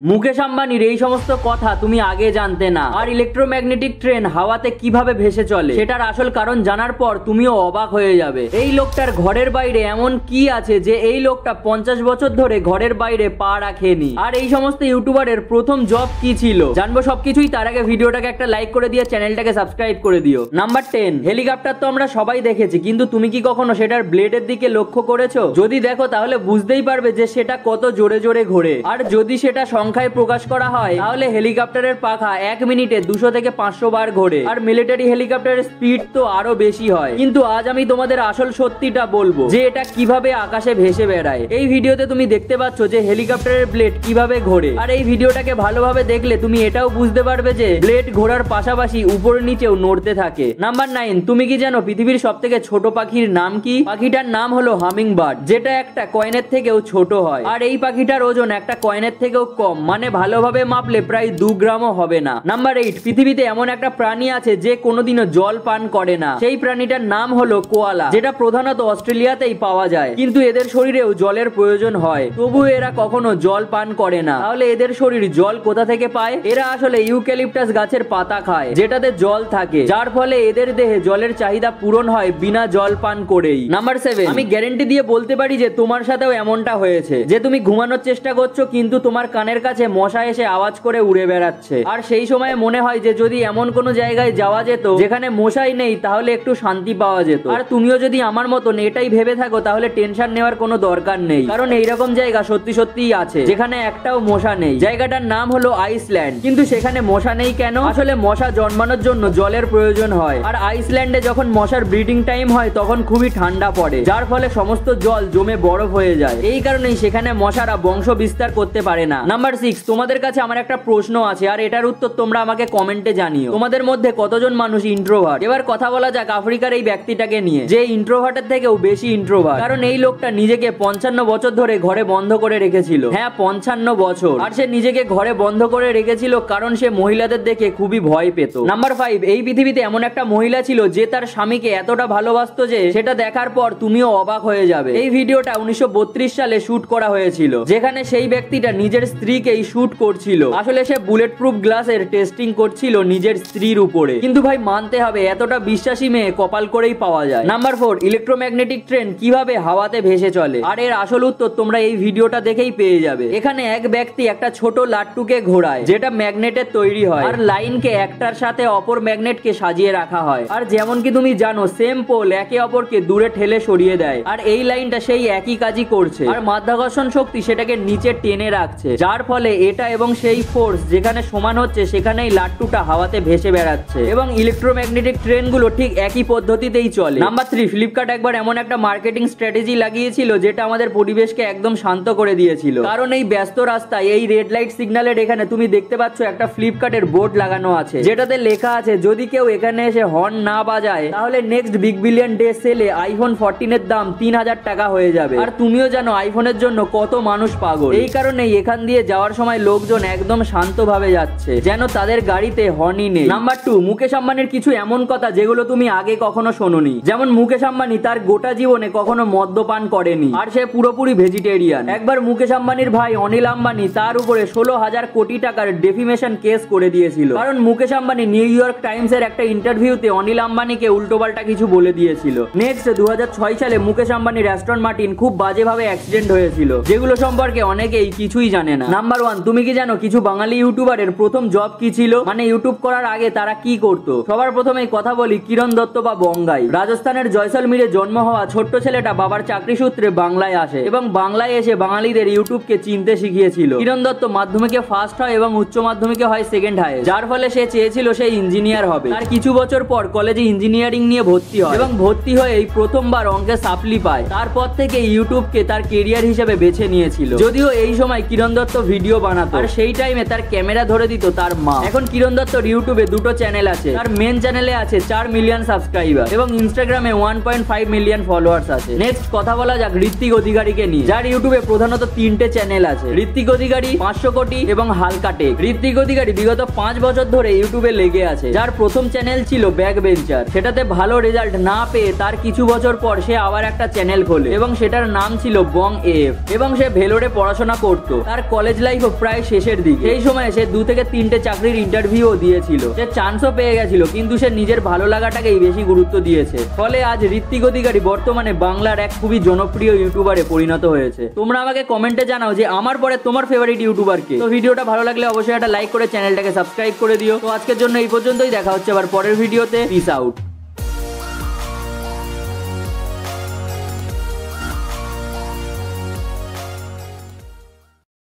মুকেশ আম্বানির এই সমস্ত কথা তুমি আগে জানতে না। আর ইলেকট্রোম্যাগনেটিক ট্রেন হাওয়াতে কিভাবে ভেসে চলে সেটার আসল কারণ জানার পর তুমিও অবাক হয়ে যাবে। এই লোকটার ঘরের বাইরে এমন কি আছে যে এই লোকটা 50 বছর ধরে ঘরের বাইরে পা রাখেনি। আর এই সমস্ত ইউটিউবারের প্রথম জব কি ছিল জানবো সবকিছুই। তার আগে ভিডিওটাকে একটা লাইক করে দিয়ে চ্যানেলটাকে সাবস্ক্রাইব করে দিও। নাম্বার 10, হেলিকপ্টার তো আমরা সবাই দেখেছি, কিন্তু তুমি কি কখনো সেটার ব্লেডের দিকে লক্ষ্য করেছো? যদি দেখো তাহলে বুঝতেই পারবে যে সেটা কত জোরে জোরে ঘোরে। আর যদি সেটা সংখ্যায় প্রকাশ করা হয় তাহলে হেলিকপ্টারের পাখা 1 মিনিটে 200 থেকে 500 বার ঘোরে। আর মিলিটারি হেলিকপ্টারের স্পিড তো আরো বেশি হয়। কিন্তু আজ আমি তোমাদের আসল সত্যিটা বলবো যে এটা কিভাবে আকাশে ভেসে বেড়ায়। এই ভিডিওতে তুমি দেখতে পাচ্ছ যে হেলিকপ্টারের ব্লেড কিভাবে ঘোরে। আর এই ভিডিওটাকে ভালোভাবে দেখলে তুমি এটাও বুঝতে পারবে যে ব্লেড ঘোরার পাশাপাশি উপর নিচেও নড়তে থাকে। নাম্বার 9, তুমি কি জানো পৃথিবীর সব থেকে ছোট পাখির নাম কি? পাখিটার নাম হলো হামিং বার্ড, যেটা একটা কয়েনের থেকেও ছোট হয়। আর এই পাখিটার ওজন একটা কয়েনের থেকেও কম, মানে ভালোভাবে মাপলে প্রায় 2 গ্রামও হবে না। নাম্বার 8, পৃথিবীতে এমন একটা প্রাণী আছে যে কোনোদিনও জল পান করে না। সেই প্রাণীটার নাম হলো কোয়ালা, যেটা প্রধানত অস্ট্রেলিয়াতেই পাওয়া যায়। কিন্তু এদের শরীরেও জলের প্রয়োজন হয়, তবু এরা কখনো জল পান করে না। তাহলে এদের শরীর জল কোথা থেকে পায়? এরা আসলে ইউক্যালিপটাস গাছের পাতা খায়, যেটাতে জল থাকে, যার ফলে এদের দেহে জলের চাহিদা পূরণ হয় বিনা জল পান করেই। নাম্বার 7, আমি গ্যারান্টি দিয়ে বলতে পারি যে তোমার সাথেও এমনটা হয়েছে যে তুমি ঘুমানোর চেষ্টা করছো কিন্তু তোমার কানের কাছে মশা এসে আওয়াজ করে উড়ে বেড়াচ্ছে। আর সেই সময় মনে হয় যে যদি এমন কোনো জায়গায় যাওয়া যেত যেখানে মশাই নেই তাহলে একটু শান্তি পাওয়া যেত। আর তুমিও যদি আমার মতন এটাই ভেবে থাকো তাহলে টেনশন নেওয়ার কোনো দরকার নেই, কারণ এইরকম জায়গা সত্যি সত্যিই আছে যেখানে একটাও মশা নেই। জায়গাটার নাম হলো আইসল্যান্ড। কিন্তু সেখানে মশা নেই কেন? আসলে মশা জন্মানোর জন্য জলের প্রয়োজন হয়। আর আইসল্যান্ডে যখন মশার ব্রিডিং টাইম হয় তখন খুবই ঠান্ডা পড়ে, যার ফলে সমস্ত জল জমে বরফ হয়ে যায়। এই কারণেই সেখানে মশারা বংশ বিস্তার করতে পারে না। নাম্বার 6, তোমাদের কাছে আমার একটা প্রশ্ন আছে আর এটার উত্তর তোমরা আমাকে কমেন্টে জানিও। তোমাদের মধ্যে কতজন মানুষ ইন্ট্রোভার্ট? এবার কথা বলা যাক আফ্রিকার এই ব্যক্তিটাকে নিয়ে, যে ইন্ট্রোভার্টের থেকেও বেশি ইন্ট্রোভার্ট। কারণ এই লোকটা নিজেকে 55 বছর ধরে ঘরে বন্ধ করে রেখেছিল। হ্যাঁ, 55 বছর। আর সে নিজেকে ঘরে বন্ধ করে রেখেছিল কারণ সে মহিলাদের দেখে খুবই ভয় পেত। নাম্বার 5, এই পৃথিবীতে এমন একটা মহিলা ছিল যে তার স্বামীকে এতটা ভালোবাসতো যে সেটা দেখার পর তুমিও অবাক হয়ে যাবে। এই ভিডিওটা 1932 সালে শুট করা হয়েছিল, যেখানে সেই ব্যক্তিটা নিজের স্ত্রীকেই শুট করছিল। আসলে সে বুলেট প্রুফ গ্লাসের টেস্টিং করছিল নিজের স্ত্রীর উপরে। কিন্তু ভাই মানতে হবে এতটা বিশ্বাসী মেয়ে কপাল করেই পাওয়া যায়। নাম্বার 4, ইলেকট্রোম্যাগনেটিক ট্রেন কিভাবে হাওয়াতে ভেসে চলে। আর এর আসল উত্তর তোমরা এই ভিডিওটা দেখেই পেয়ে যাবে। এখানে এক ব্যক্তি একটা ছোট লাট্টুকে ঘোরায়, যেটা ম্যাগনেটের তৈরি হয়। আর লাইনকে একটার সাথে অপর ম্যাগনেটকে সাজিয়ে রাখা হয়। আর যেমন কি তুমি জানো সেম পোল একে অপরকে দূরে ঠেলে সরিয়ে দেয়। আর এই লাইনটা সেই একই কাজই করছে। আর মাধ্যাকর্ষণ শক্তি সেটাকে নিচে টেনে রাখছে, যার ফলে এটা এবং সেই ফোর্স যেখানে সমান হচ্ছে সেখানেই লাট্টুটা হাওয়াতে ভেসে বেড়াচ্ছে। এবং ইলেকট্রোম্যাগনেটিক ট্রেনগুলো ঠিক একই পদ্ধতিতেই চলে। নাম্বার 3, ফ্লিপকার্ট একবার এমন একটা মার্কেটিং স্ট্র্যাটেজি লাগিয়েছিল যেটা আমাদের পরিবেশকে একদম শান্ত করে দিয়েছিল। কারণ এই ব্যস্ত রাস্তায় এই রেড লাইট সিগন্যালের এখানে তুমি দেখতে পাচ্ছ একটা ফ্লিপকার্টের বোর্ড লাগানো আছে, যেটাতে লেখা আছে যদি কেউ এখানে এসে হর্ন না বাজায় তাহলে নেক্সট বিগ বিলিয়ন ডে সেলে আইফোন 14 এর দাম 3000 টাকা হয়ে যাবে। আর তুমিও জানো আইফোনের জন্য কত মানুষ পাগল। এই কারণেই এখান দিয়ে যাওয়ার সময় লোকজন একদম শান্তভাবে যাচ্ছে, যেন তাদের গাড়িতে হর্নই নেই। নাম্বার 2, মুকেশ আম্বানির কিছু এমন কথা যেগুলো তুমি আগে কখনো শোনোনি। যেমন মুকেশ আম্বানি তার গোটা জীবনে কখনো মদ্যপান করেনি, আর সে পুরোপুরি ভেজিটেরিয়ান। একবার মুকেশ আম্বানির ভাই অনিল আম্বানি তার উপরে 16,000 কোটি টাকার ডেফিমেশন কেস করে দিয়েছিল, কারণ Mukesh Ambani new York Times এর একটা ইন্টারভিউতে অনিল আম্বানিকে উল্টোপাল্টা কিছু বলে দিয়েছিল। নেক্সট 2006 সালে মুকেশ আম্বানির অ্যাস্টন মার্টিন খুব বাজেভাবে অ্যাক্সিডেন্ট হয়েছিল, যেগুলো সম্পর্কে অনেকেই কিছুই জানে না। নাম্বার 1, তুমি কি জানো কিছু বাঙালি ইউটিউবারের প্রথম জব কি ছিল? মানে ইউটিউব করার আগে তারা কি করতো? সবার প্রথমেই কথা বলি কিরণ দত্ত বা বঙ্গাই। রাজস্থানের জয়সলমীরে জন্ম হওয়া ছোট্ট ছেলেটা বাবার চাকরি সূত্রে বাংলায় আসে এবং বাংলায় এসে বাঙালিদের ইউটিউবকে চিনতে শিখিয়েছিল। কিরণ দত্ত মাধ্যমিকে ফার্স্ট হয় এবং উচ্চ মাধ্যমিকে হয় সেকেন্ড হাইয়েস্ট, যার ফলে সে চেয়েছিল সে ইঞ্জিনিয়ার হবে। তার কিছু বছর পর কলেজে ইঞ্জিনিয়ারিং নিয়ে ভর্তি হয় এবং ভর্তি হয়ে এই প্রথমবার অঙ্কে সাপ্লি পায়। তারপর থেকে ইউটিউবকে তার কেরিয়ার হিসেবে বেছে নিয়েছিল। যদিও এই সময় কিরণ দত্ত ভিডিও বানাতো আর সেই টাইমে তার ক্যামেরা ধরে দিত তার মা। এখন কিরণ দত্তর ইউটিউবে 2টো চ্যানেল আছে। তার মেন চ্যানেলে আছে 4 মিলিয়ন সাবস্ক্রাইবার এবং ইনস্টাগ্রামে 1.5 মিলিয়ন ফলোয়ার্স আছে। নেক্সট কথা বলা যাক ঋত্বিক অধিকারীকে নিয়ে, যার ইউটিউবে প্রধানত 3টে চ্যানেল আছে, ঋত্বিক অধিকারী, 500 কোটি এবং হালকা টেক। ঋত্বিক অধিকারী বিগত 5 বছর ধরে ইউটিউবে লেগে আছে। যার প্রথম চ্যানেল ছিল ব্যাক বেঞ্চার, সেটাতে ভালো রেজাল্ট না পেয়ে তার কিছু বছর পর সে আবার একটা চ্যানেল খোলে এবং সেটার নাম ছিল বং এফ এবং সে ভেলোরে পড়াশোনা করতো। তার কলেজ লাইফও প্রায় শেষের দিকে। সেই সময় সে 2 থেকে 3টে চাকরির ইন্টারভিউও দিয়েছিল, সে চান্সও পেয়ে গেছিল, কিন্তু সে নিজের ভালো লাগাটাকেই বেশি গুরুত্ব দিয়েছে। ফলে আজ ঋত্বিক অধিকারী বর্তমানে বাংলার এক খুবই জনপ্রিয় ইউটিউবারে পরিণত হয়েছে। তোমরা আমাকে কমেন্টে জানাও যে আমার পরে তোমার ফেভারিট ইউটিউবার কে। তো ভিডিওটা ভালো লাগলে অবশ্যই একটা লাইক করে চ্যানেলটাকে সাবস্ক্রাইব করে দিও। তো আজকের জন্য এই পর্যন্তই, দেখা হচ্ছে আবার পরের ভিডিওতে। Piece out.